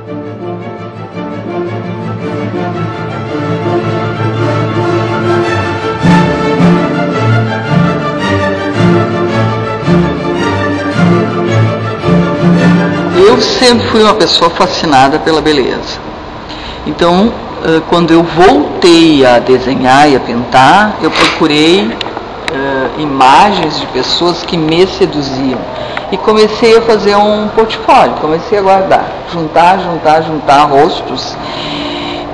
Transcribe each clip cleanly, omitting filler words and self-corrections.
Eu sempre fui uma pessoa fascinada pela beleza. Então, quando eu voltei a desenhar e a pintar, eu procurei imagens de pessoas que me seduziam. E comecei a fazer um portfólio, comecei a guardar, juntar rostos.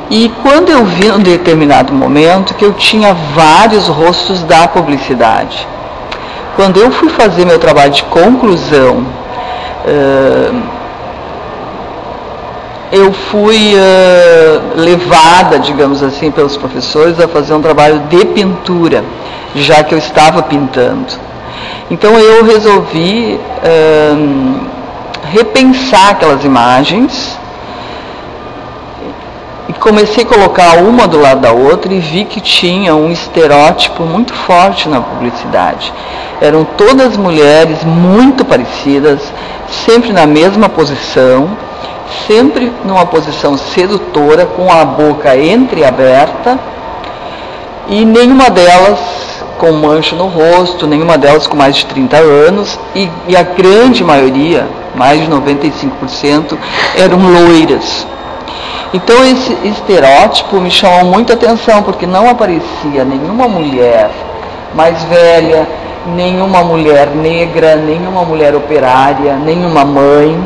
E quando eu vi em um determinado momento que eu tinha vários rostos da publicidade. Quando eu fui fazer meu trabalho de conclusão, eu fui levada, digamos assim, pelos professores a fazer um trabalho de pintura, já que eu estava pintando. Então eu resolvi repensar aquelas imagens e comecei a colocar uma do lado da outra e vi que tinha um estereótipo muito forte na publicidade. Eram todas mulheres muito parecidas, sempre na mesma posição, sempre numa posição sedutora, com a boca entreaberta, e nenhuma delas com mancha no rosto, nenhuma delas com mais de 30 anos, e a grande maioria, mais de 95%, eram loiras. Então esse estereótipo me chamou muito a atenção, porque não aparecia nenhuma mulher mais velha, nenhuma mulher negra, nenhuma mulher operária, nenhuma mãe.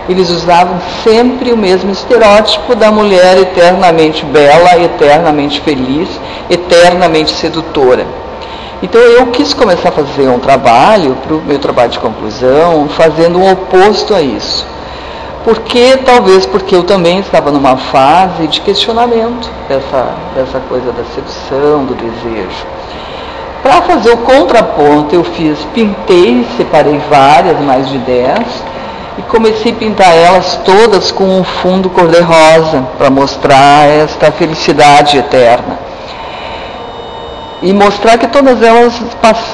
Eles usavam sempre o mesmo estereótipo da mulher eternamente bela, eternamente feliz, eternamente sedutora. Então eu quis começar a fazer um trabalho, para o meu trabalho de conclusão, fazendo um oposto a isso. Talvez porque eu também estava numa fase de questionamento dessa coisa da sedução, do desejo. Para fazer o contraponto, eu pintei, separei várias, mais de 10, e comecei a pintar elas todas com um fundo cor-de-rosa, para mostrar esta felicidade eterna. E mostrar que todas elas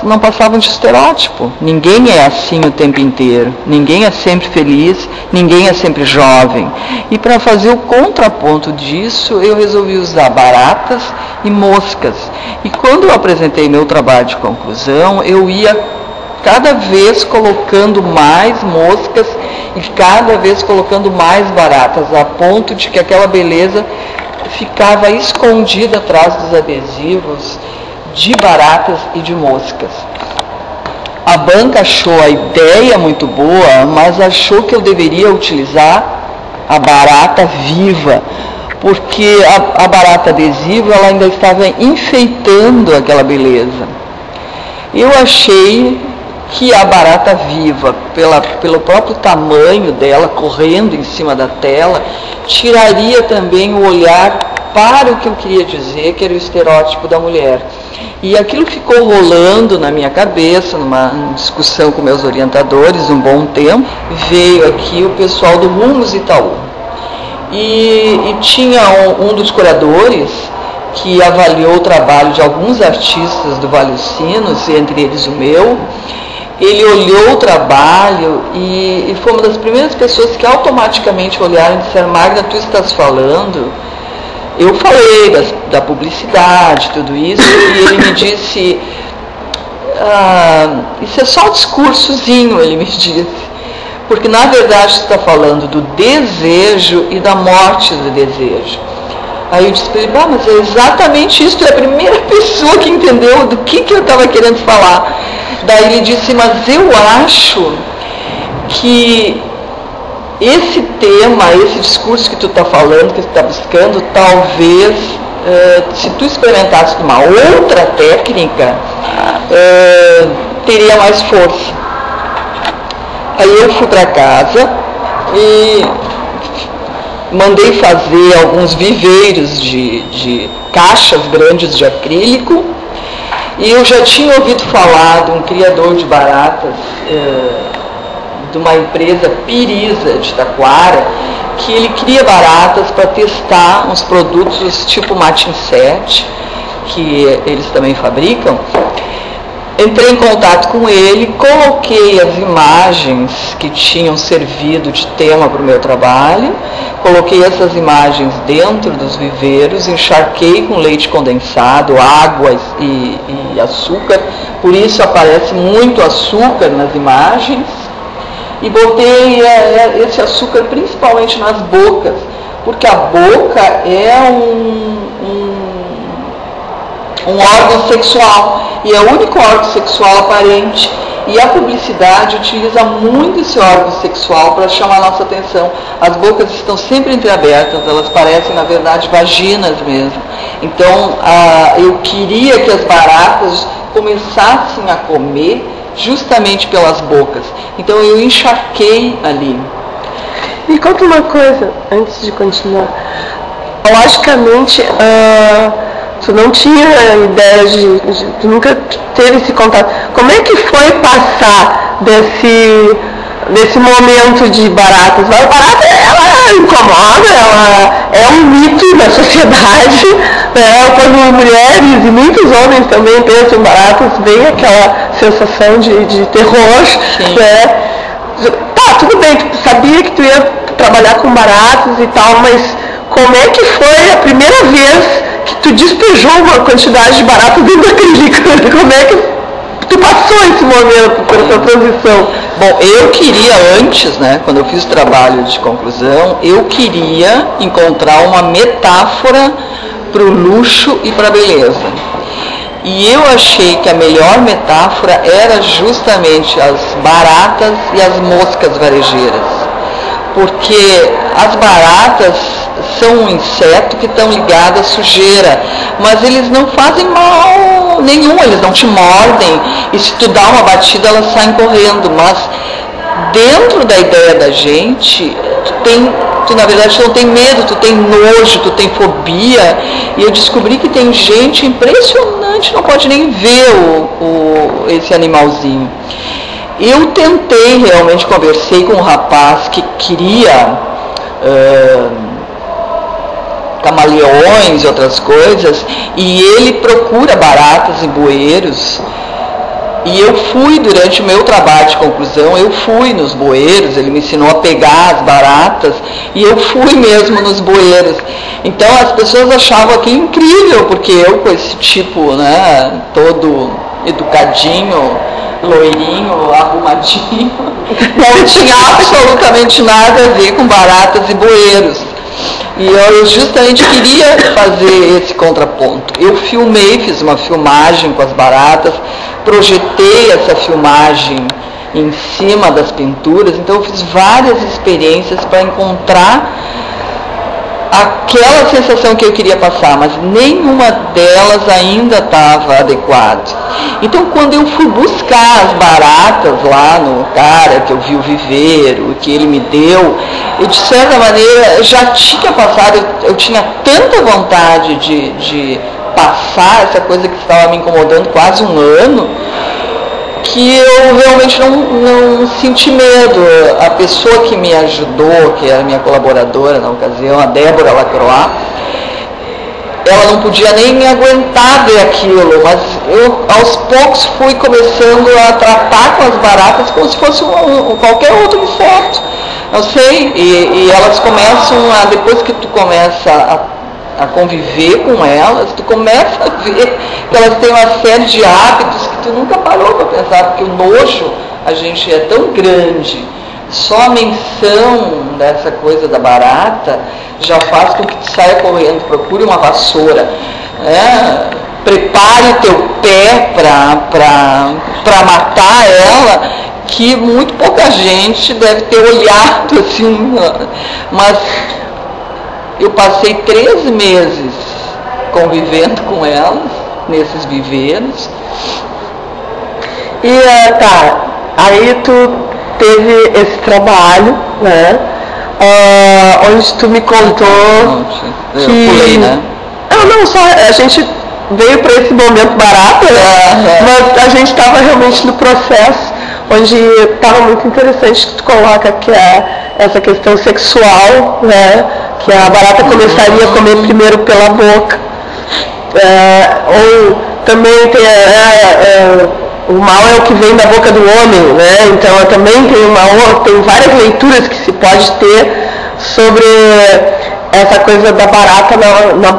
não passavam de estereótipo. Ninguém é assim o tempo inteiro. Ninguém é sempre feliz, ninguém é sempre jovem. E para fazer o contraponto disso, eu resolvi usar baratas e moscas. E quando eu apresentei meu trabalho de conclusão, eu ia cada vez colocando mais moscas e cada vez colocando mais baratas, a ponto de que aquela beleza ficava escondida atrás dos adesivos de baratas e de moscas. A banca achou a ideia muito boa, mas achou que eu deveria utilizar a barata viva, porque a barata adesiva ela ainda estava enfeitando aquela beleza. Eu achei que a barata viva, pelo próprio tamanho dela, correndo em cima da tela, tiraria também o olhar para o que eu queria dizer, que era o estereótipo da mulher. E aquilo ficou rolando na minha cabeça, numa discussão com meus orientadores um bom tempo. Veio aqui o pessoal do Rumos Itaú. E tinha um dos curadores que avaliou o trabalho de alguns artistas do Vale dos Sinos, entre eles o meu. Ele olhou o trabalho e foi uma das primeiras pessoas que automaticamente olharam e disseram: Magda, tu estás falando... Eu falei da publicidade, tudo isso, e ele me disse, isso é só um discursozinho, ele me disse, porque na verdade você está falando do desejo e da morte do desejo. Aí eu disse para ele, mas é exatamente isso, tu é a primeira pessoa que entendeu do que eu estava querendo falar. Daí ele disse, mas eu acho que esse tema, esse discurso que tu está falando, que tu está buscando, talvez, se tu experimentasse uma outra técnica, teria mais força. Aí eu fui para casa e mandei fazer alguns viveiros de caixas grandes de acrílico, e eu já tinha ouvido falar de um criador de baratas, de uma empresa Piriza de Taquara, que ele cria baratas para testar uns produtos tipo Matin 7, que eles também fabricam, Entrei em contato com ele, coloquei as imagens que tinham servido de tema para o meu trabalho, coloquei essas imagens dentro dos viveiros, encharquei com leite condensado, água e açúcar, por isso aparece muito açúcar nas imagens, e botei esse açúcar principalmente nas bocas, porque a boca é um órgão sexual, e é o único órgão sexual aparente, e a publicidade utiliza muito esse órgão sexual para chamar a nossa atenção. As bocas estão sempre entreabertas, elas parecem na verdade vaginas mesmo. Então eu queria que as baratas começassem a comer justamente pelas bocas, então eu encharquei ali. Me conta uma coisa antes de continuar. Logicamente, tu não tinha ideia tu nunca teve esse contato. Como é que foi passar desse momento de baratas? A barata, ela incomoda, ela é um mito da sociedade, né? Quando mulheres e muitos homens também pensam em baratas, vem aquela sensação de terror, né? Tá, tudo bem, tu sabia que tu ia trabalhar com baratas e tal, mas como é que foi a primeira vez que tu despejou uma quantidade de barata dentro da clínica? Como é que tu passou esse momento pela tua transição? Bom, eu queria antes, né, quando eu fiz o trabalho de conclusão, eu queria encontrar uma metáfora para o luxo e para a beleza. E eu achei que a melhor metáfora era justamente as baratas e as moscas varejeiras. Porque as baratas são um inseto que estão ligados à sujeira, mas eles não fazem mal nenhum, eles não te mordem, e se tu dá uma batida elas saem correndo, mas dentro da ideia da gente, tu na verdade não tem medo, tu tem nojo, tu tem fobia, e eu descobri que tem gente impressionante, não pode nem ver esse animalzinho. Eu tentei realmente, conversei com um rapaz que queria camaleões e outras coisas, e ele procura baratas e bueiros, e eu fui durante o meu trabalho de conclusão, eu fui nos bueiros, ele me ensinou a pegar as baratas, e eu fui mesmo nos bueiros. Então as pessoas achavam aquilo incrível, porque eu com esse tipo, né, todo educadinho, loirinho, arrumadinho, não tinha absolutamente nada a ver com baratas e bueiros. E eu justamente queria fazer esse contraponto. Eu filmei, fiz uma filmagem com as baratas, projetei essa filmagem em cima das pinturas, então eu fiz várias experiências para encontrar aquela sensação que eu queria passar, mas nenhuma delas ainda estava adequada. Então quando eu fui buscar as baratas lá no cara, que eu vi o viveiro, que ele me deu, eu de certa maneira já tinha passado, eu tinha tanta vontade de passar essa coisa que estava me incomodando quase um ano, que eu realmente não senti medo. A pessoa que me ajudou, que era minha colaboradora na ocasião, a Débora Lacroix, ela não podia nem aguentar ver aquilo, mas eu aos poucos fui começando a tratar com as baratas como se fosse qualquer outro inseto. Eu sei, e elas começam depois que tu começa a conviver com elas, tu começa a ver que elas têm uma série de hábitos que tu nunca parou para pensar, porque o nojo, a gente é tão grande, só a menção dessa coisa da barata já faz com que tu saia correndo, procure uma vassoura, né? Prepare o teu pé para matar ela, que muito pouca gente deve ter olhado assim, mas eu passei 3 meses convivendo com elas, nesses viveiros. E aí tu teve esse trabalho, né? Onde tu me contou eu pulei, né? Não, só a gente veio para esse momento barato, né? Mas a gente estava realmente no processo, onde estava muito interessante que tu coloca que é essa questão sexual, né? Que a barata começaria a comer primeiro pela boca. Ou também tem o mal é o que vem da boca do homem, né? Então também tem várias leituras que se pode ter sobre essa coisa da barata na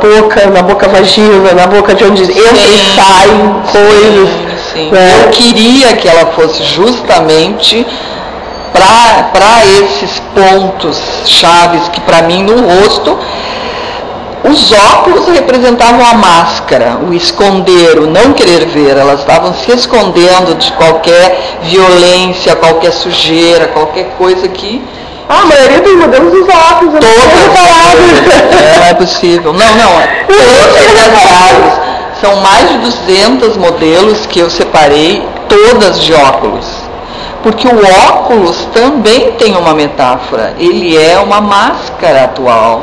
boca vagina, na boca de onde entra e sai coisas. Sim. Né? Eu queria que ela fosse justamente para esses pontos chaves que para mim no rosto, os óculos representavam a máscara, o esconder, o não querer ver. Elas estavam se escondendo de qualquer violência, qualquer sujeira, qualquer coisa que... A maioria dos modelos usa óculos. Não é possível. Não. São mais de 200 modelos que eu separei, todas de óculos. Porque o óculos também tem uma metáfora. Ele é uma máscara atual.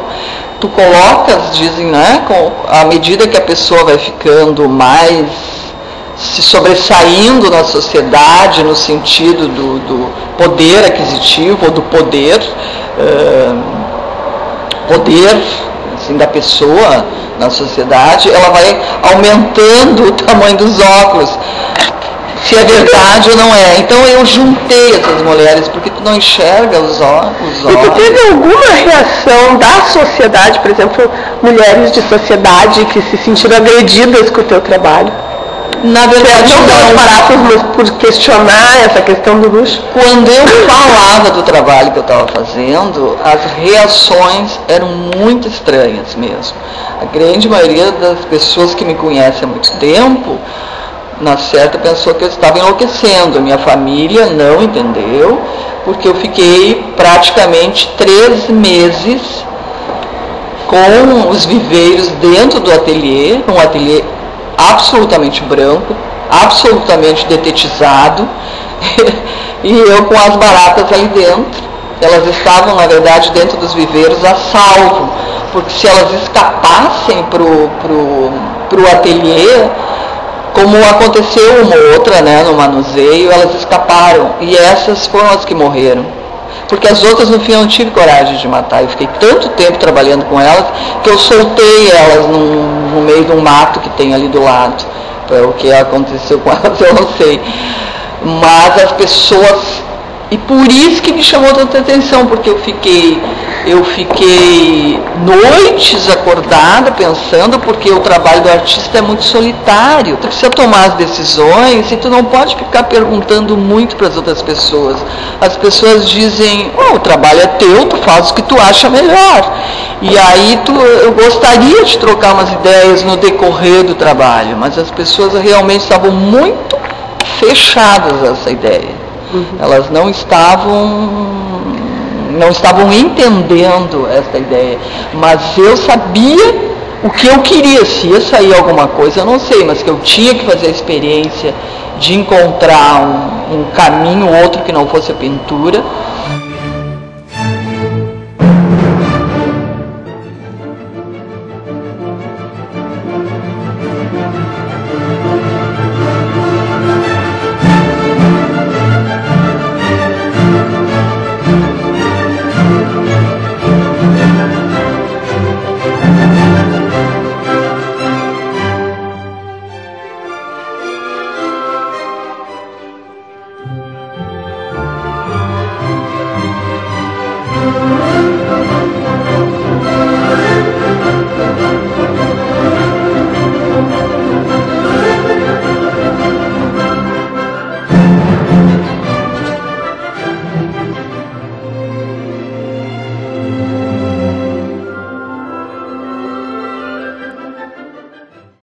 Tu colocas, dizem, né, à medida que a pessoa vai ficando mais se sobressaindo na sociedade, no sentido do poder aquisitivo, ou do poder assim, da pessoa na sociedade, ela vai aumentando o tamanho dos óculos. Se é verdade ou não é. Então eu juntei essas mulheres, porque tu não enxerga os olhos. E tu teve alguma reação da sociedade, por exemplo, mulheres de sociedade que se sentiram agredidas com o teu trabalho? Na verdade, não pelas baratas, mas por questionar essa questão do luxo? Quando eu falava do trabalho que eu estava fazendo, as reações eram muito estranhas mesmo. A grande maioria das pessoas que me conhecem há muito tempo, na certa, pensou que eu estava enlouquecendo. A minha família não entendeu, porque eu fiquei praticamente 3 meses com os viveiros dentro do ateliê, um ateliê absolutamente branco, absolutamente detetizado, e eu com as baratas ali dentro. Elas estavam, na verdade, dentro dos viveiros a salvo, porque se elas escapassem pro ateliê, como aconteceu uma ou outra, né, no manuseio, elas escaparam, e essas foram as que morreram. Porque as outras, no fim, eu não tive coragem de matar. Eu fiquei tanto tempo trabalhando com elas que eu soltei elas no meio de um mato que tem ali do lado. O que aconteceu com elas eu não sei. Mas as pessoas... E por isso que me chamou tanta atenção, porque eu fiquei noites acordada pensando, porque o trabalho do artista é muito solitário. Tu precisa tomar as decisões e tu não pode ficar perguntando muito para as outras pessoas. As pessoas dizem, o trabalho é teu, tu faz o que tu acha melhor. E aí eu gostaria de trocar umas ideias no decorrer do trabalho, mas as pessoas realmente estavam muito fechadas a essa ideia. Elas não estavam entendendo essa ideia, mas eu sabia o que eu queria. Se ia sair alguma coisa, eu não sei, mas que eu tinha que fazer a experiência de encontrar um caminho, outro que não fosse a pintura.